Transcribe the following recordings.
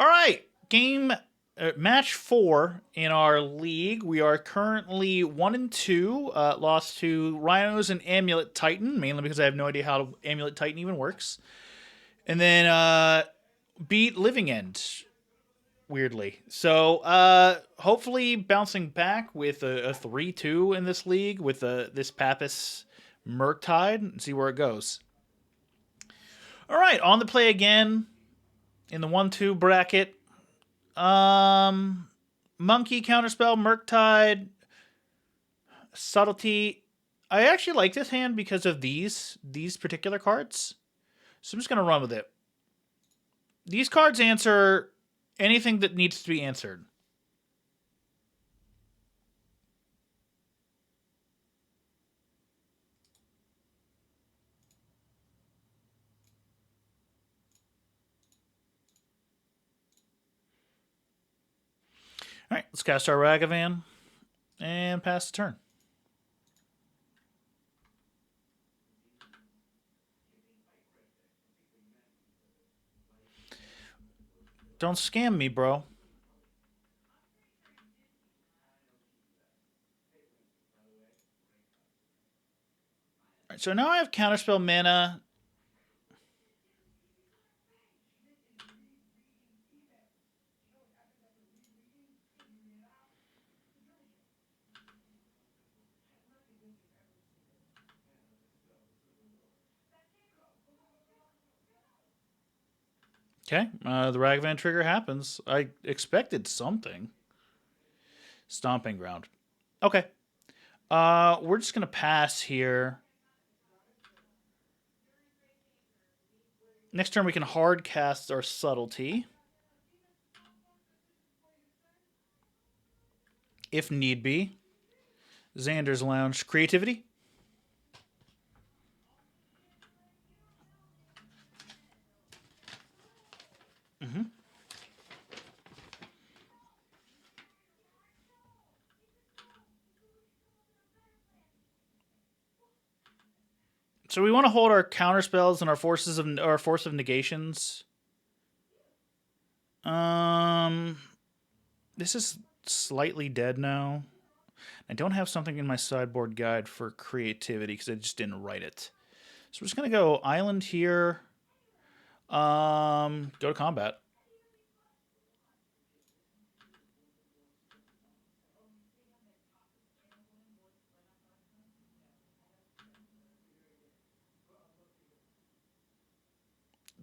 All right, match 4 in our league. We are currently 1-2. Lost to Rhinos and Amulet Titan, mainly because I have no idea how Amulet Titan even works. And then beat Living End, weirdly. So hopefully bouncing back with a 3-2 in this league with this Pappas Murktide and see where it goes. All right, on the play again in the 1-2 bracket. Monkey, Counterspell, Murktide, Subtlety. I actually like this hand because of these particular cards. So I'm just going to run with it. These cards answer anything that needs to be answered. All right, let's cast our Ragavan and pass the turn. Don't scam me, bro. All right, so now I have Counterspell mana. Okay, the Ragavan trigger happens. I expected something. Stomping Ground. Okay. We're just going to pass here. Next turn we can hard cast our Subtlety. If need be. Xander's Lounge. Creativity. So we want to hold our counter spells and our force of negations. This is slightly dead now. I don't have something in my sideboard guide for creativity because I just didn't write it. So we're just gonna go island here. Go to combat.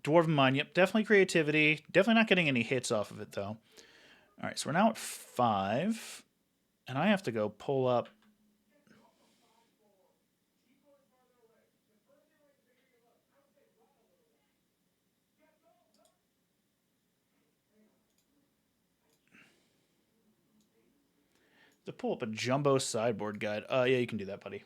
Dwarven Mine, yep, definitely creativity. Definitely not getting any hits off of it, though. All right, so we're now at 5. And I have to go pull up. To pull up a jumbo sideboard guide. Yeah, you can do that, buddy.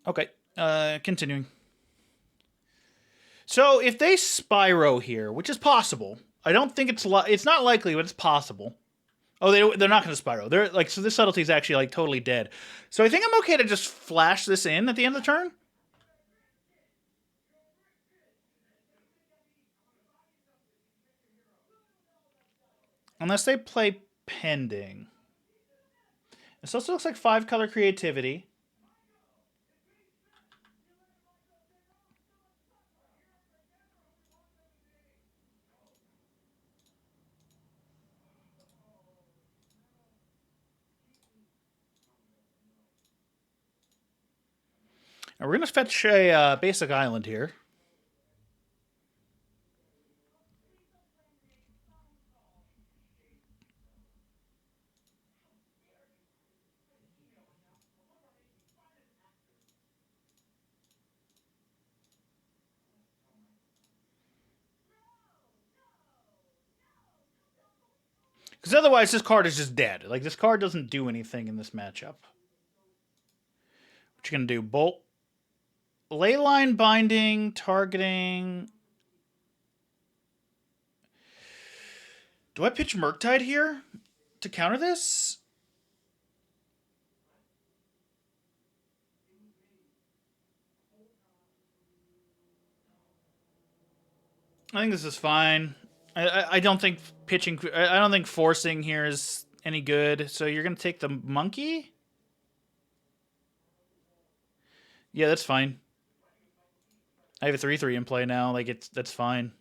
Okay, continuing. So if they Spyro here, which is possible, I don't think it's not likely, but it's possible. Oh, they're not going to Spyro. They're like, so this Subtlety is actually like totally dead. So I think I'm okay to just flash this in at the end of the turn. Unless they play Pending. This also looks like 5-color creativity. And we're going to fetch a basic island here. Because otherwise, this card is just dead. Like, this card doesn't do anything in this matchup. What you going to do? Bolt. Leyline Binding, targeting. Do I pitch Murktide here to counter this? I think this is fine. I don't think pitching. I don't think forcing here is any good. So you're gonna take the monkey? Yeah, that's fine. I have a 3/3 in play now. Like that's fine.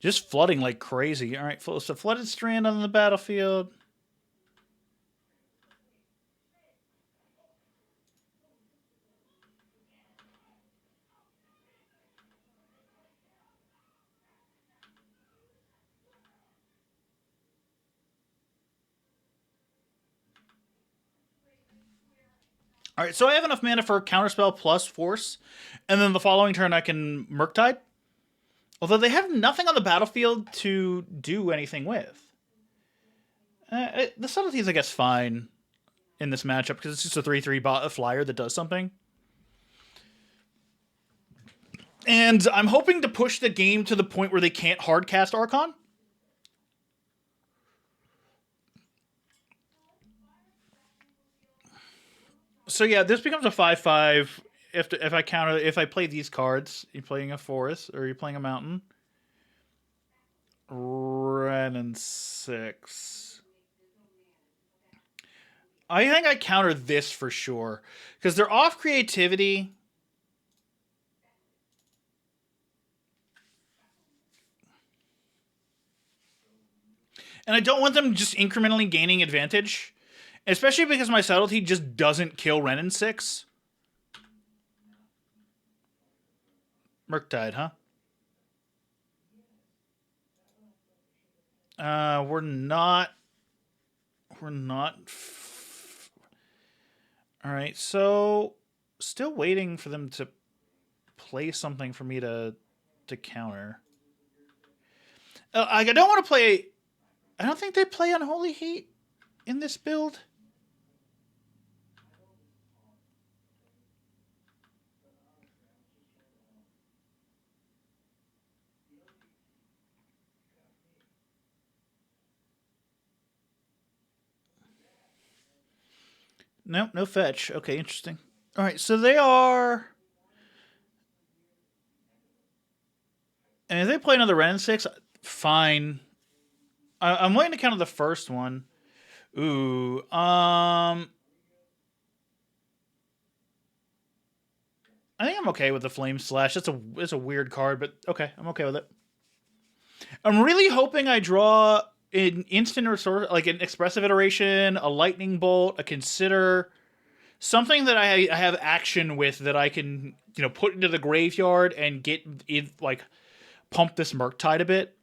Just flooding like crazy. All right, so flooded strand on the battlefield. All right, so I have enough mana for counterspell plus force, and then the following turn I can Murktide. Although they have nothing on the battlefield to do anything with. The subtleties, I guess, fine in this matchup because it's just a 3/3 flyer that does something. And I'm hoping to push the game to the point where they can't hardcast Archon. So yeah, this becomes a 5/5 if I play these cards. You're playing a forest or you're playing a mountain. Red and 6. I think I counter this for sure because they're off creativity. And I don't want them just incrementally gaining advantage, especially because my subtlety just doesn't kill Ren in 6. Murktide, huh? We're not. We're not. All right, so still waiting for them to play something for me to counter. I don't want to play. I don't think they play Unholy Heat in this build. Nope, no fetch. Okay, interesting. All right, so they are. And if they play another Ren 6, fine. I'm waiting to counter the first one. Ooh, I think I'm okay with the Flame Slash. It's a weird card, but okay, I'm okay with it. I'm really hoping I draw an instant resource, like an expressive iteration, a lightning bolt, a consider, something that I have action with that I can put into the graveyard and get it like pump this Murktide a bit.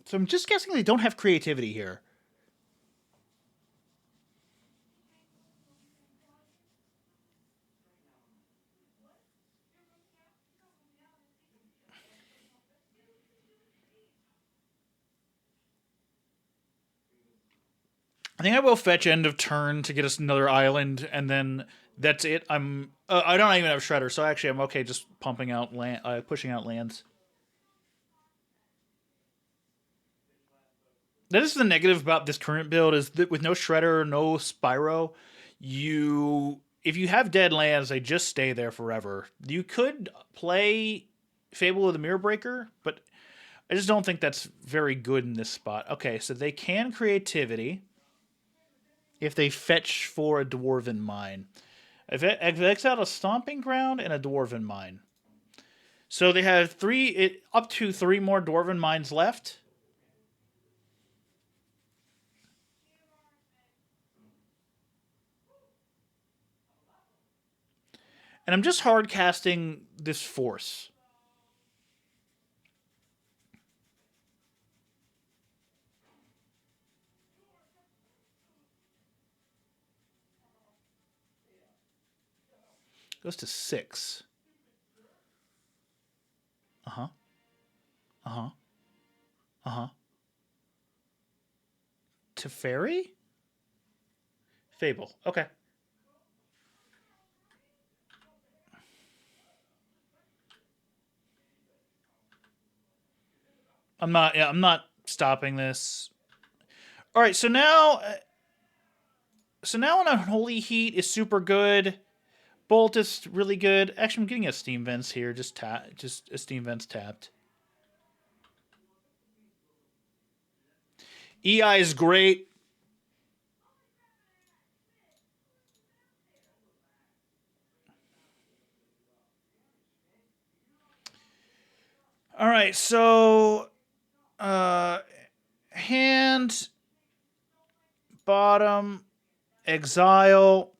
So I'm just guessing they don't have creativity here. I think I will fetch end of turn to get us another island, and then that's it. I don't even have Shredder, so actually I'm okay just pumping out pushing out lands. That is the negative about this current build is that with no Shredder, no Spyro, if you have dead lands, they just stay there forever. You could play Fable of the Mirror Breaker, but I just don't think that's very good in this spot. Okay, so they can creativity if they fetch for a Dwarven Mine. I've exiled a Stomping Ground and a Dwarven Mine. So they have up to 3 more Dwarven Mines left. And I'm just hard casting this force. Goes to 6. Uh-huh. Uh-huh. Uh-huh. Teferi? Fable. Okay. I'm not stopping this. All right, so now an Unholy Heat is super good. Bolt is really good. Actually, I'm getting a Steam Vents here. Just a Steam Vents tapped. EI is great. All right, so hand bottom exile.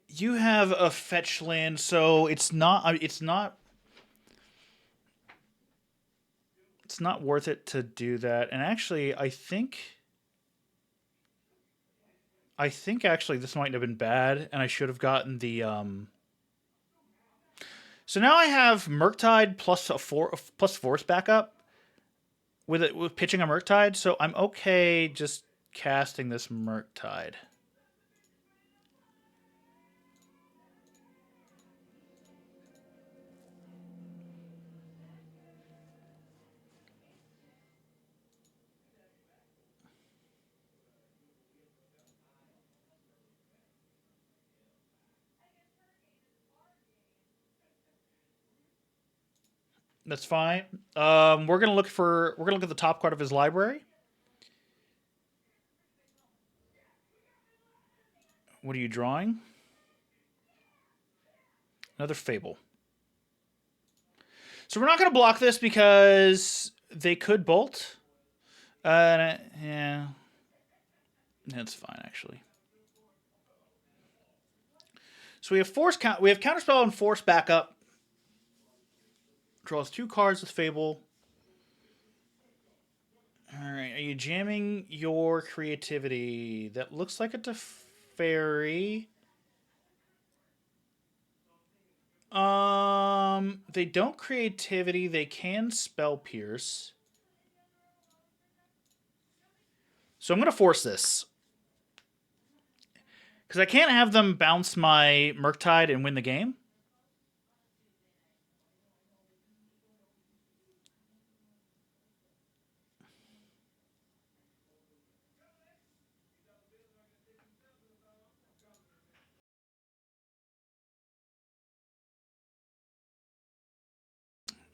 You have a fetch land, so it's not worth it to do that. And actually, I think actually this might have been bad, and I should have gotten the So now I have Murktide plus plus force backup with pitching a Murktide, so I'm okay just casting this Murktide. That's fine. We're gonna look at the top card of his library. What are you drawing? Another Fable. So we're not gonna block this because they could bolt. Yeah, that's fine actually. So we have counterspell and force backup. Draws 2 cards with Fable. Alright, are you jamming your creativity? That looks like a Teferi. They don't creativity, they can spell pierce. So I'm gonna force this. Because I can't have them bounce my Murktide and win the game.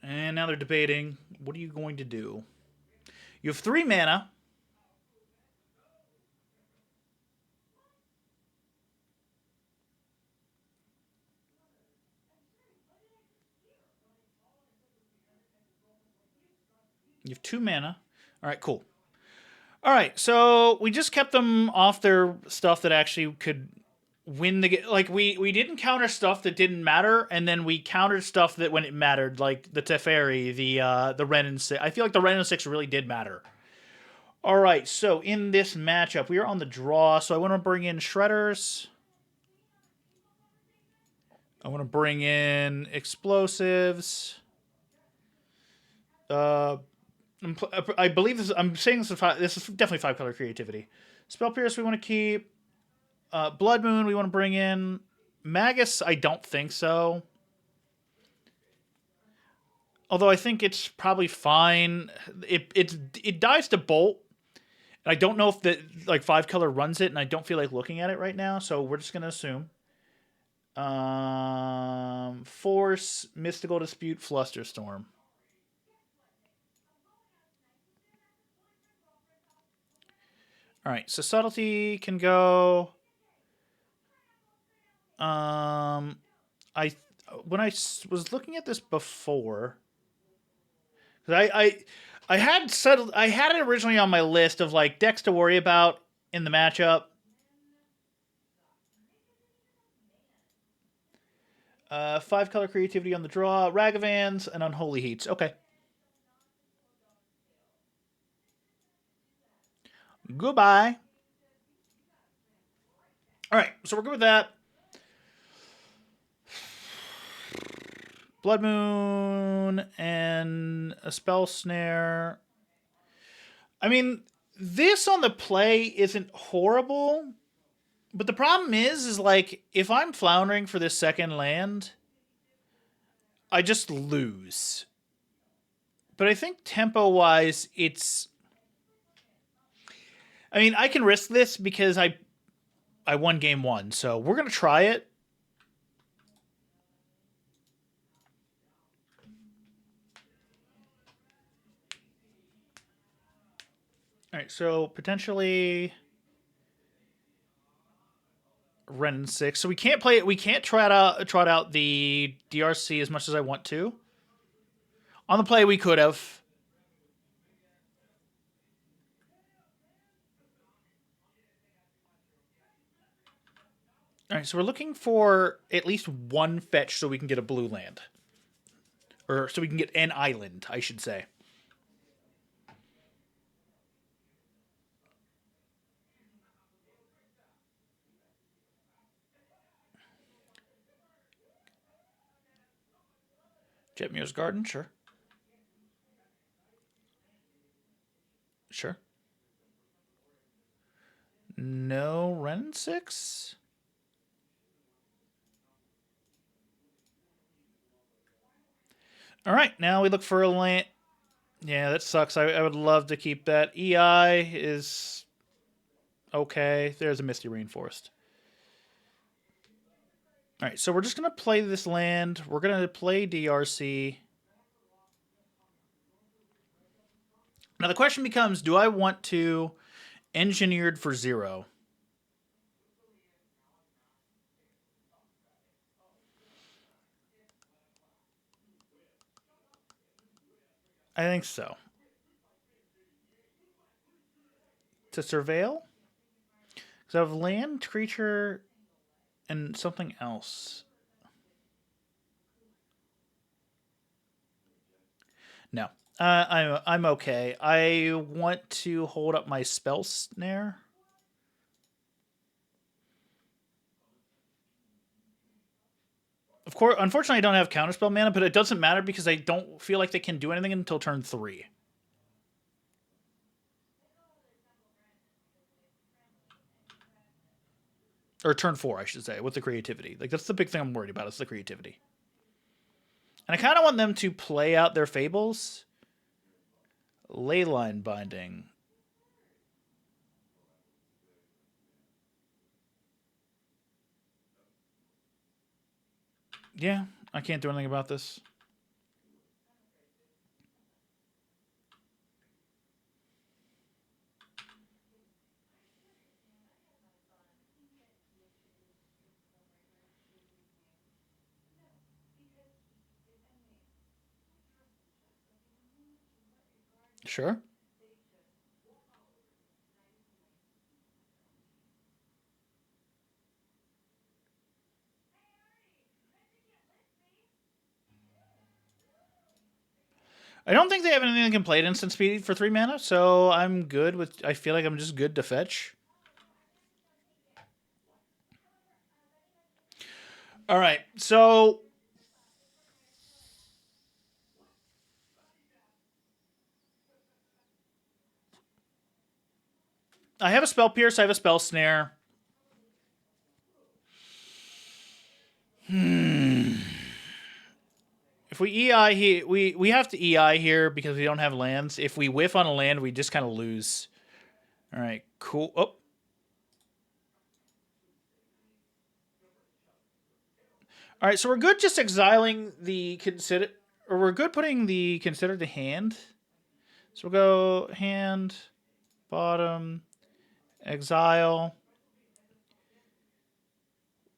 And now they're debating, what are you going to do? You have 3 mana. You have 2 mana. Alright, cool. Alright, so we just kept them off their stuff that actually could win the game. Like, we didn't counter stuff that didn't matter, and then we countered stuff that when it mattered, like the Teferi, the Ren and 6. I feel like the Ren and 6 really did matter. Alright, so in this matchup, we are on the draw, so I want to bring in Shredders. I want to bring in Explosives. I believe this. I'm saying this is this is definitely 5-color creativity. Spell Pierce we want to keep. Blood Moon we want to bring in. Magus I don't think so. Although I think it's probably fine. It dies to Bolt. And I don't know if the like 5-color runs it, and I don't feel like looking at it right now. So we're just gonna assume. Force, Mystical Dispute, Flusterstorm. All right, so subtlety can go. I when I was looking at this before, because I had settled, I had it originally on my list of like decks to worry about in the matchup. 5-color creativity on the draw, Ragavans, and Unholy Heats. Okay. Goodbye. All right, so we're good with that. Blood Moon and a Spell Snare. I mean, this on the play isn't horrible, but the problem is like if I'm floundering for this second land, I just lose. But I think tempo wise, it's. I mean, I can risk this because I won game one, so we're gonna try it. All right, so potentially Ren 6. So we can't play it. We can't trot out the DRC as much as I want to. On the play, we could have. All right, so we're looking for at least one fetch so we can get a blue land. Or so we can get an island, I should say. Jetmir's Garden, sure. Sure. No Ren 6? All right, now we look for a land. Yeah, that sucks. I would love to keep that. EI is okay. There's a Misty Rainforest. All right, so we're just going to play this land. We're going to play DRC. Now the question becomes, do I want to Engineered for 0? I think so. To surveil? Because I have land, creature, and something else. No. I'm okay. I want to hold up my Spell Snare. Of course, unfortunately, I don't have Counterspell mana, but it doesn't matter because I don't feel like they can do anything until turn 3. Or turn 4, I should say, with the creativity. Like, that's the big thing I'm worried about, is the creativity. And I kind of want them to play out their fables. Leyline Binding. Yeah, I can't do anything about this. Sure. I don't think they have anything that can play at instant speed for 3 mana, so I'm good with. I feel like I'm just good to fetch. All right, so I have a Spell Pierce, I have a Spell Snare. If we EI here, we have to EI here because we don't have lands. If we whiff on a land, we just kind of lose. All right, cool. Oh. All right, so we're good just exiling the consider, or we're good putting the consider to hand. So we'll go hand, bottom, exile.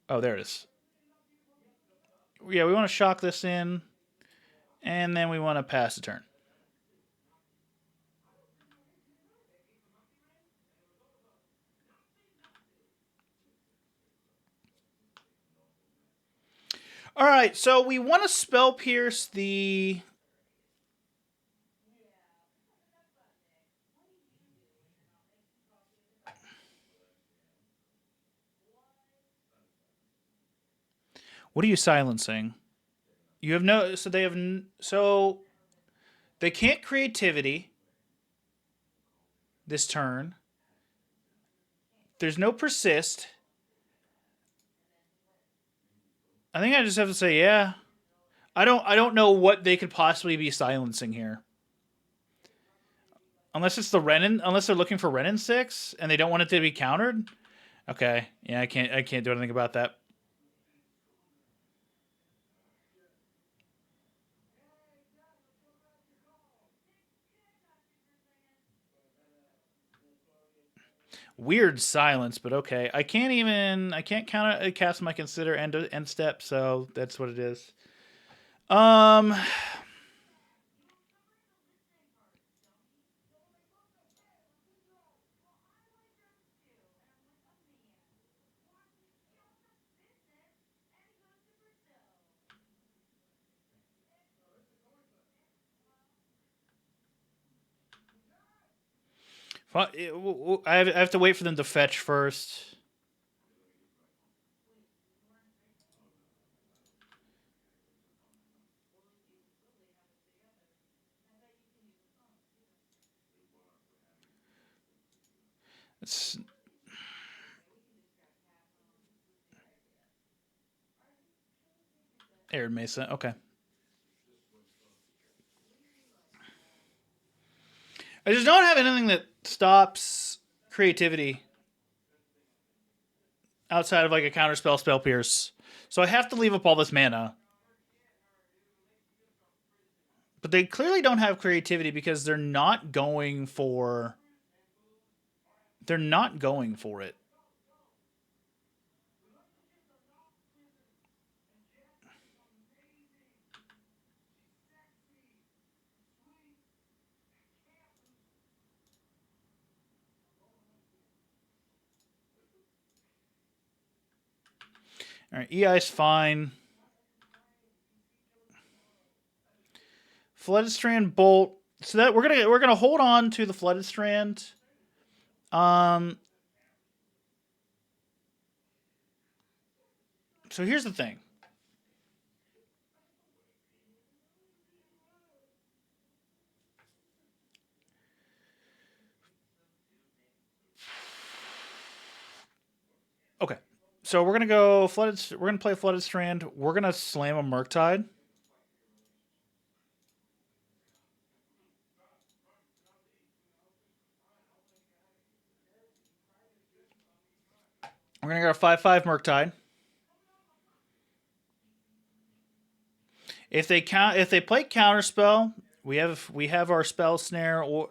Oh, there it is. Yeah, we want to shock this in, and then we want to pass the turn. All right, so we want to spell pierce the. What are you silencing? You have no. So they have. So they can't creativity this turn. There's no persist. I think I just have to say yeah. I don't know what they could possibly be silencing here. Unless it's the Renin, unless they're looking for Renin 6 and they don't want it to be countered. Okay. Yeah, I can't do anything about that. Weird silence, but okay. I can't count cast my consider end step, so that's what it is. Um I have to wait for them to fetch first. It's Arid Mesa. Okay. I just don't have anything that stops creativity outside of like a counterspell, spell pierce. So I have to leave up all this mana. But they clearly don't have creativity because they're not going for it. All right, EI's fine. Flooded Strand Bolt. So that we're gonna hold on to the Flooded Strand. Um. So here's the thing. Okay. So we're gonna go flooded. We're gonna play Flooded Strand. We're gonna slam a Murktide. We're gonna go 5/5 Murktide. If they play Counterspell, we have our spell snare. Or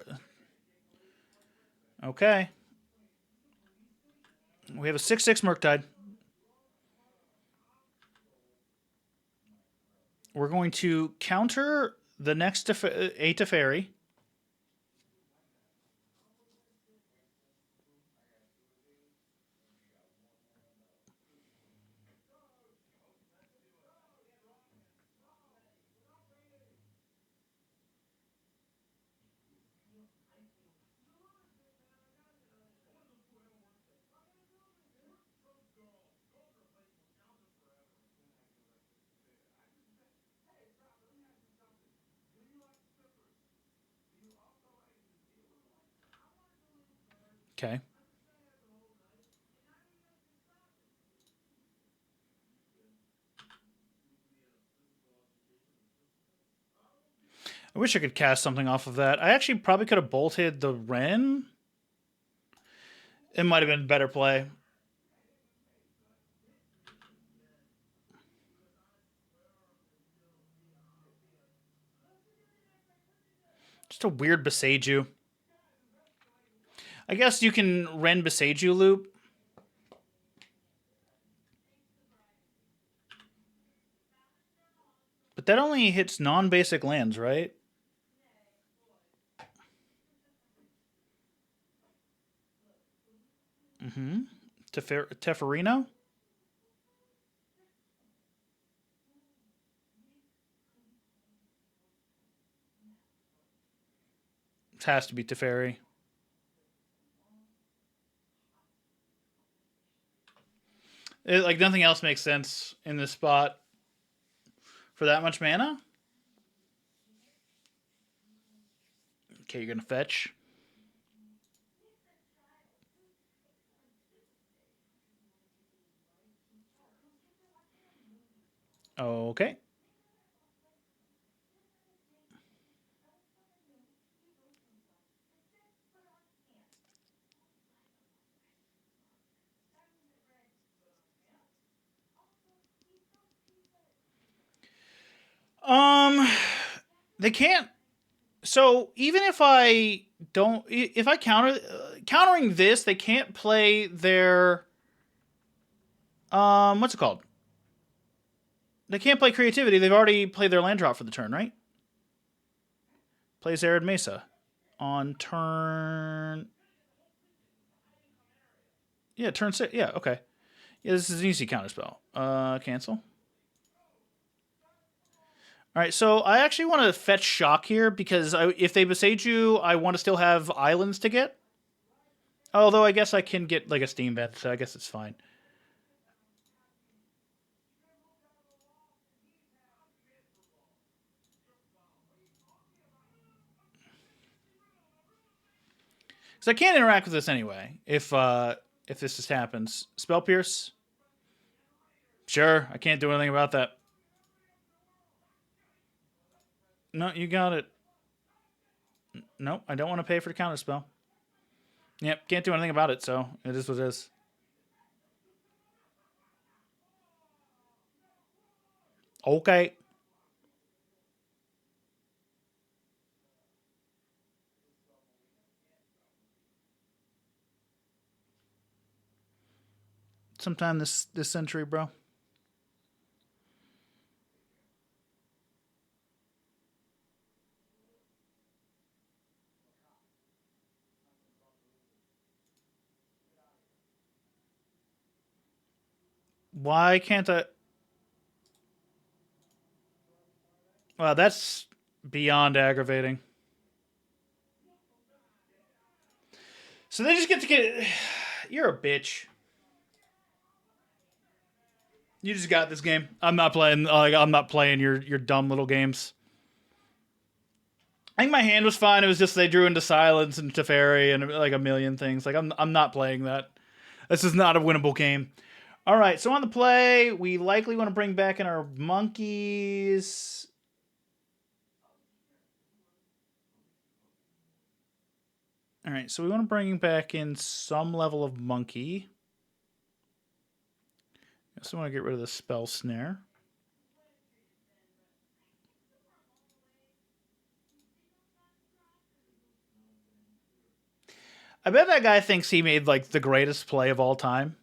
okay, we have a 6/6 Murktide. We're going to counter the next a Teferi. Okay. I wish I could cast something off of that. I actually probably could have bolted the Ren. It might have been better play. Just a weird Beseiju. I guess you can Ren Beseiju loop. But that only hits non-basic lands, right? Mm-hmm. Teferino? It has to be Teferi. Like nothing else makes sense in this spot for that much mana. Okay, you're gonna fetch. Okay. Um, they can't. So even if I don't, if I countering this, they can't play their what's it called? They can't play creativity. They've already played their land drop for the turn, right? Plays Arid Mesa on turn. Yeah, turn 6. Yeah, okay. Yeah, this is an easy counter spell. Cancel. All right, so I actually want to fetch Shock here because if they besage you, I want to still have islands to get. Although I guess I can get like a Steam Vent, so I guess it's fine. Because I can't interact with this anyway if this just happens. Spell Pierce. Sure, I can't do anything about that. No, you got it. Nope, I don't want to pay for the counter spell. Yep, can't do anything about it, so it is what it is. Okay. Sometime this century, bro. Why can't I? Well, that's beyond aggravating. So they just get to get. You're a bitch. You just got this game. I'm not playing. Like I'm not playing your dumb little games. I think my hand was fine. It was just they drew into Silence and Teferi and like a million things. Like I'm not playing that. This is not a winnable game. All right, so on the play, we likely want to bring back in our monkeys. All right, so we want to bring back in some level of monkey. I also want to get rid of the spell snare. I bet that guy thinks he made like the greatest play of all time.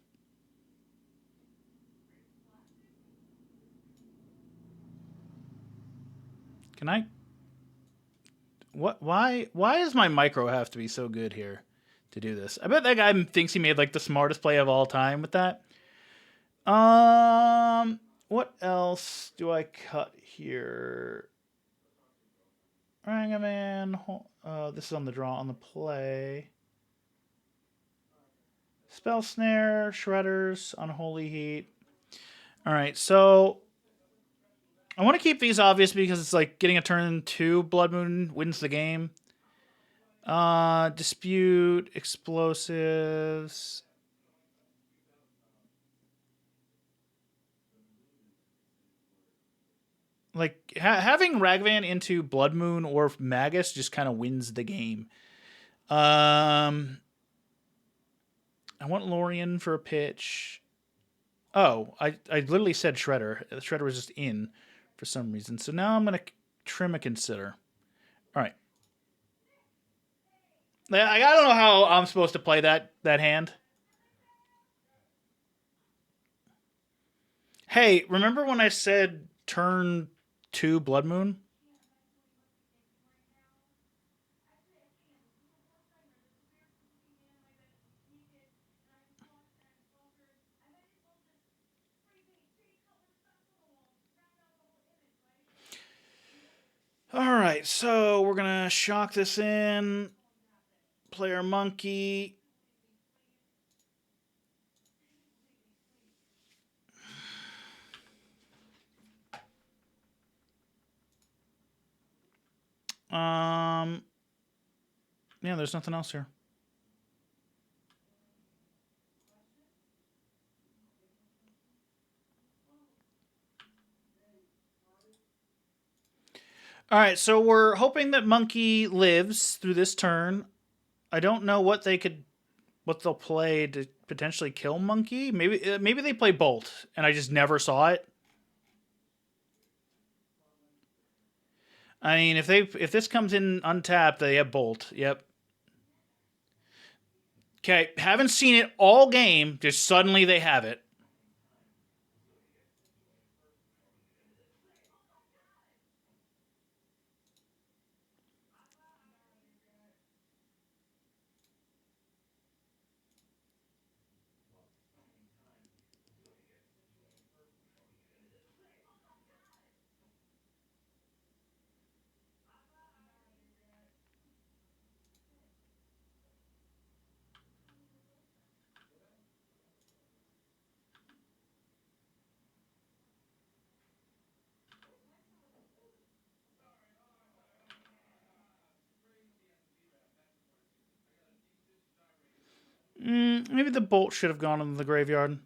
Can I? What? Why does my micro have to be so good here to do this? I bet that guy thinks he made like the smartest play of all time with that. What else do I cut here? Rangaman. This is on the draw on the play. Spell snare, shredders, unholy heat. All right, so I want to keep these obvious because it's like getting a turn 2 Blood Moon wins the game. Dispute, explosives. Like having Ragavan into Blood Moon or Magus just kind of wins the game. I want Lorien for a pitch. Oh, I literally said Shredder. The Shredder was just in for some reason. So now I'm gonna trim a consider. All right. I don't know how I'm supposed to play that hand. Hey, remember when I said turn 2 Blood Moon? All right, so we're gonna shock this in. Player monkey. Yeah, there's nothing else here. All right, so we're hoping that Monkey lives through this turn. I don't know what they'll play to potentially kill Monkey. Maybe they play Bolt, and I just never saw it. I mean, if this comes in untapped, they have Bolt. Yep. Okay, haven't seen it all game. Just suddenly they have it. Maybe the Bolt should have gone into the graveyard.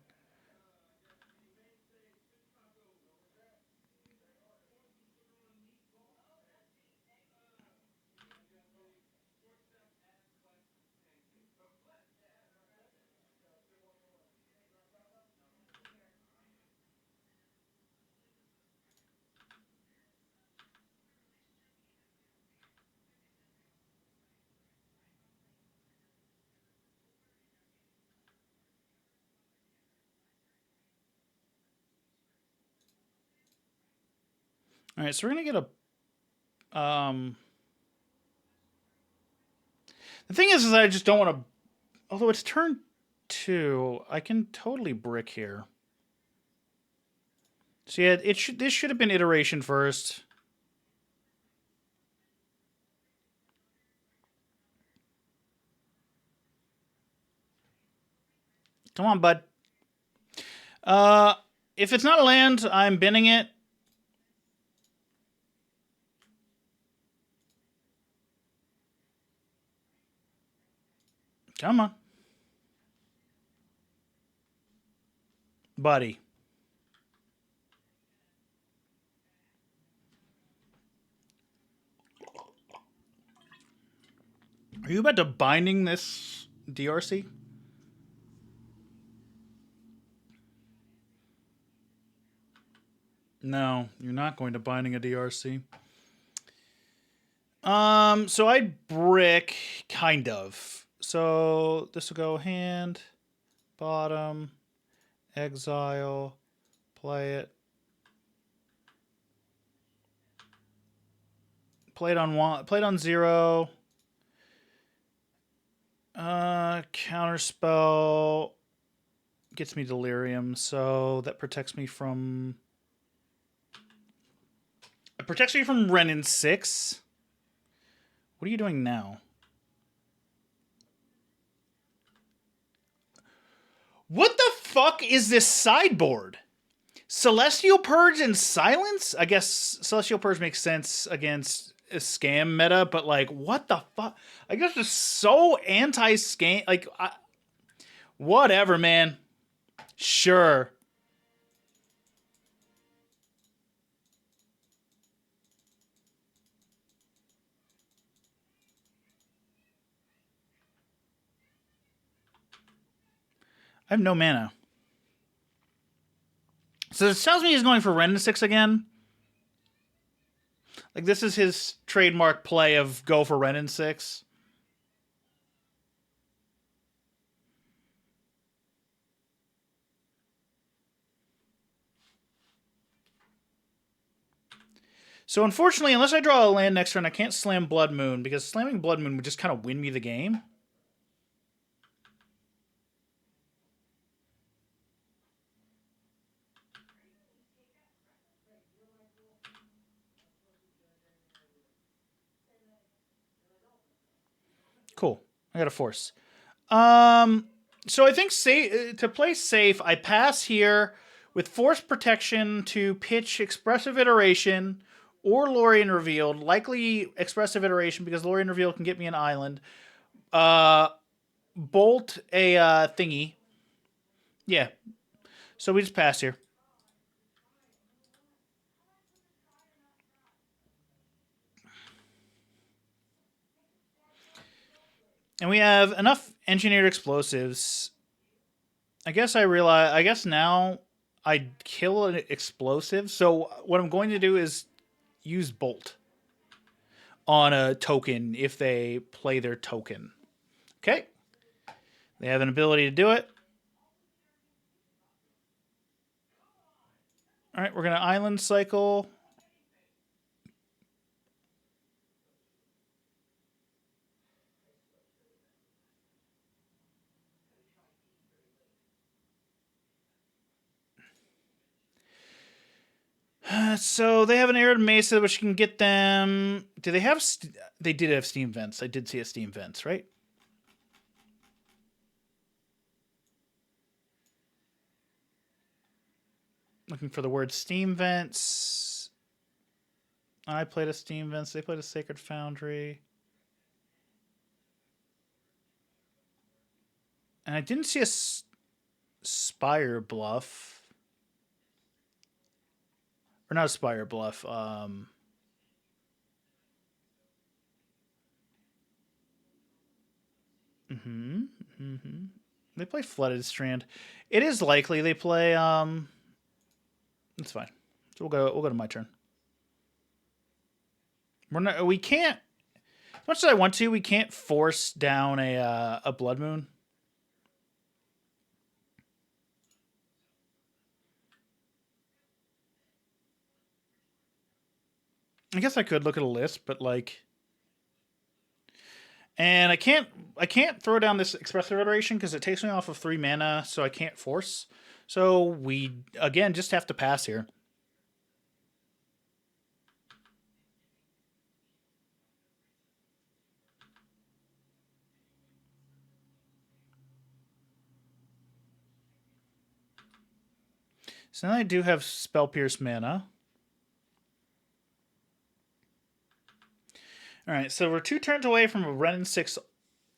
All right, so we're gonna get a. The thing is I just don't want to. Although it's turn 2, I can totally brick here. So yeah, this should have been iteration first. Come on, bud. If it's not a land, I'm binning it. Come on. Buddy. Are you about to binding this DRC? No, you're not going to binding a DRC. So I'd brick, kind of. So this will go hand, bottom, exile, play it. Played on 1, played on 0. Counterspell gets me delirium, so that protects me from. It protects me from Ren in 6. What are you doing now? What the fuck is this sideboard? Celestial Purge and Silence? I guess Celestial Purge makes sense against a scam meta, but like, what the fuck? I guess it's so anti-scam. Like, whatever, man. Sure. I have no mana. So this tells me he's going for Ren 6 again. Like, this is his trademark play of go for Ren 6. So unfortunately, unless I draw a land next turn, I can't slam Blood Moon, because slamming Blood Moon would just kind of win me the game. Cool. I got a force. So I think to play safe, I pass here with force protection to pitch expressive iteration or Lorien Revealed. Likely Expressive Iteration because Lorien Revealed can get me an island. Bolt a thingy. Yeah. So we just pass here. And we have enough engineered explosives. I guess now I kill an explosive. So what I'm going to do is use Bolt on a token if they play their token. Okay. They have an ability to do it. All right, we're going to island cycle. So they have an arid mesa, which can get them. Do they have? They did have steam vents. I did see a steam vents, right? Looking for the word steam vents. I played a steam vents. They played a sacred foundry. And I didn't see a spire bluff. Or not a spire bluff. They play flooded strand. It is likely they play. It's fine. So we'll go to my turn. We can't. As much as I want to, we can't force down a blood moon. I guess I could look at a list, but like, and I can't throw down this expressive iteration because it takes me off of 3 mana, so I can't force. So we again just have to pass here. So now I do have Spell Pierce mana. All right, so we're 2 turns away from a Ren 6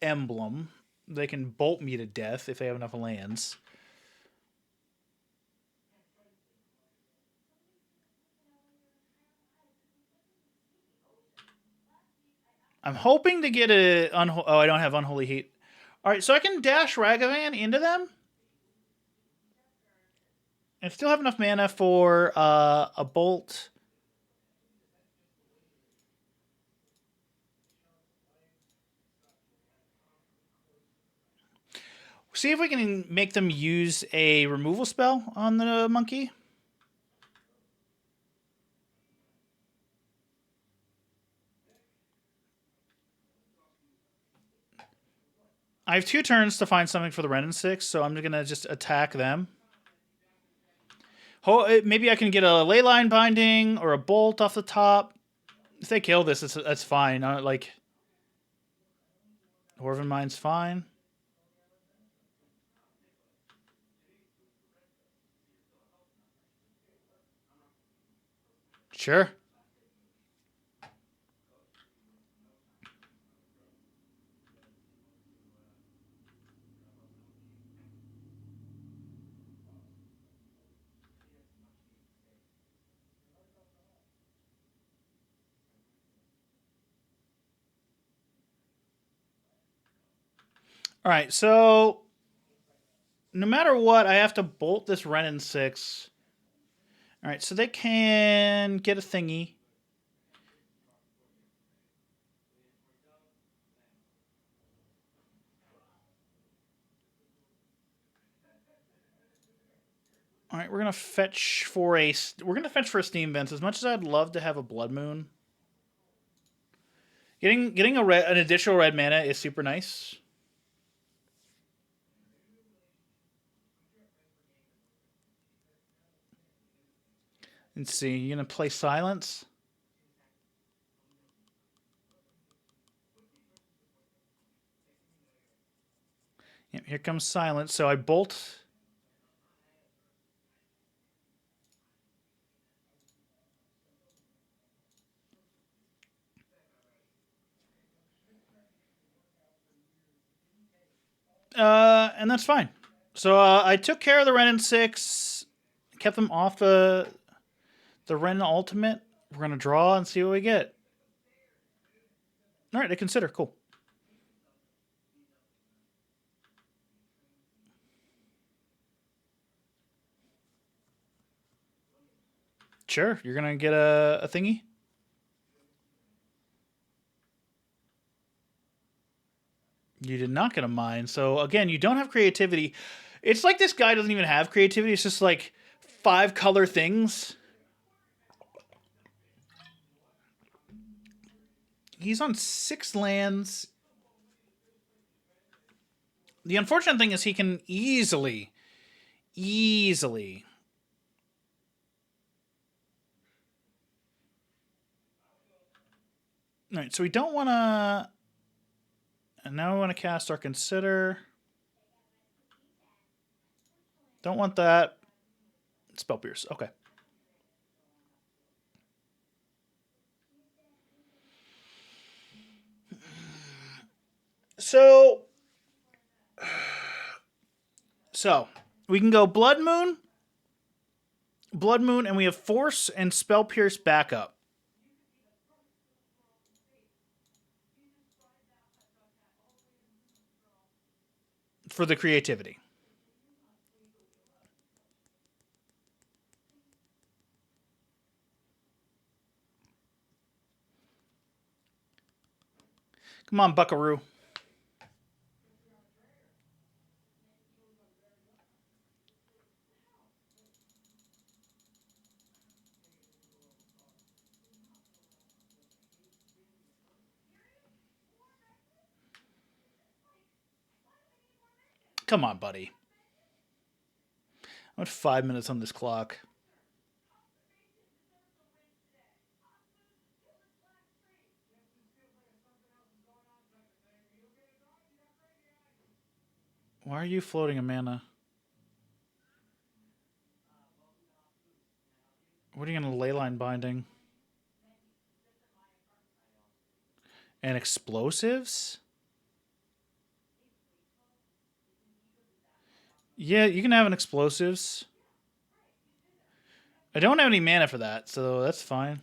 emblem. They can bolt me to death if they have enough lands. I'm hoping to get a... Oh, I don't have Unholy Heat. All right, so I can dash Ragavan into them. And still have enough mana for a bolt. See if we can make them use a removal spell on the monkey. I have 2 turns to find something for the Ren 6, so I'm going to just attack them. Maybe I can get a Leyline Binding or a Bolt off the top. If they kill this, that's fine. Like, Dwarven Mine's fine. Sure. All right, so no matter what, I have to bolt this Ren 6. All right, so they can get a thingy. All right, we're gonna fetch for a steam vents. As much as I'd love to have a blood moon, getting an additional red mana is super nice. Let's see. You gonna play silence? Yep, here comes silence. So I bolt. And that's fine. So I took care of the Ren and 6, kept them off the Ren Ultimate. We're going to draw and see what we get. All right, to consider. Cool. Sure, you're going to get a thingy? You did not get a mine. So, again, you don't have creativity. It's like this guy doesn't even have creativity. It's just like 5 color things. He's on 6 lands. The unfortunate thing is he can easily. All right, so we don't want to. And now we want to cast our Consider. Don't want that. Spell Pierce. Okay. So we can go Blood Moon, and we have Force and Spell Pierce backup. For the creativity. Come on, Buckaroo. Come on, buddy. I'm at 5 minutes on this clock. Why are you floating a mana? What are you going to Leyline Binding? And explosives? Yeah, you can have an explosives. I don't have any mana for that, so that's fine.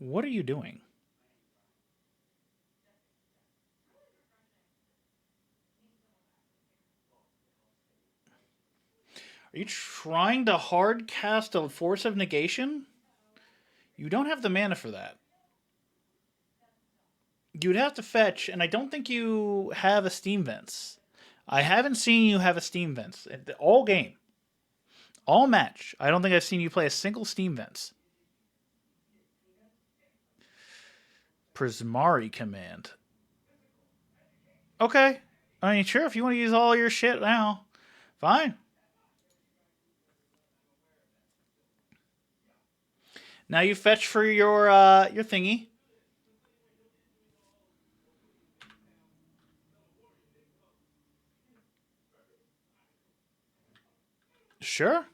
What are you doing? Are you trying to hard cast a Force of Negation? You don't have the mana for that. You'd have to fetch, and I don't think you have a Steam Vents. I haven't seen you have a Steam Vents all game. All match. I don't think I've seen you play a single Steam Vents. Prismari Command. Okay. I mean, sure, if you want to use all your shit now, fine. Now you fetch for your thingy. Sure. All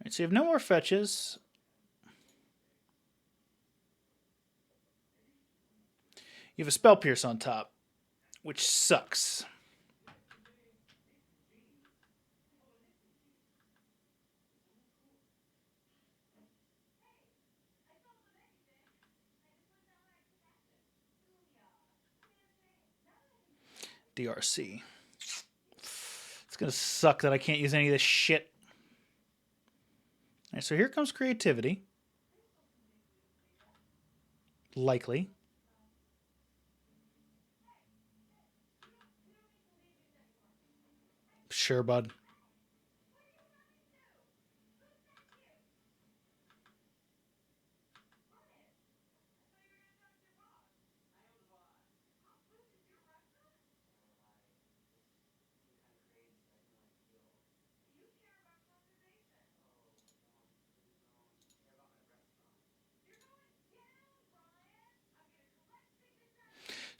right, so you have no more fetches. You have a Spell Pierce on top, which sucks. DRC. It's going to suck that I can't use any of this shit. All right, so here comes creativity. Likely. Sure, bud.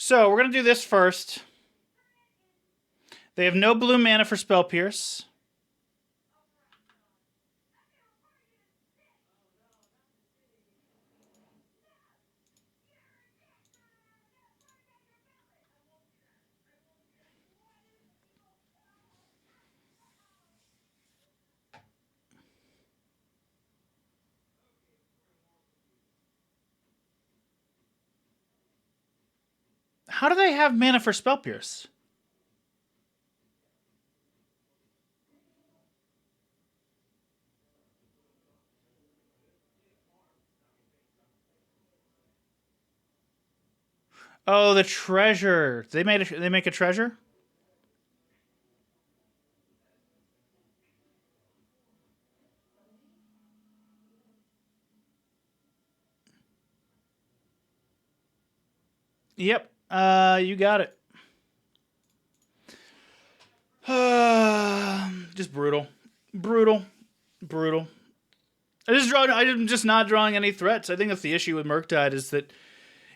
So we're going to do this first. They have no blue mana for Spell Pierce. How do they have mana for Spell Pierce? Oh, the treasure. They make a treasure? Yep. You got it. Just brutal. Brutal. Brutal. I'm just not drawing any threats. I think that's the issue with Murktide is that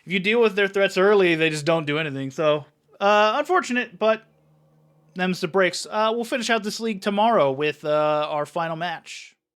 if you deal with their threats early, they just don't do anything. So, unfortunate, but them's the breaks. We'll finish out this league tomorrow with our final match.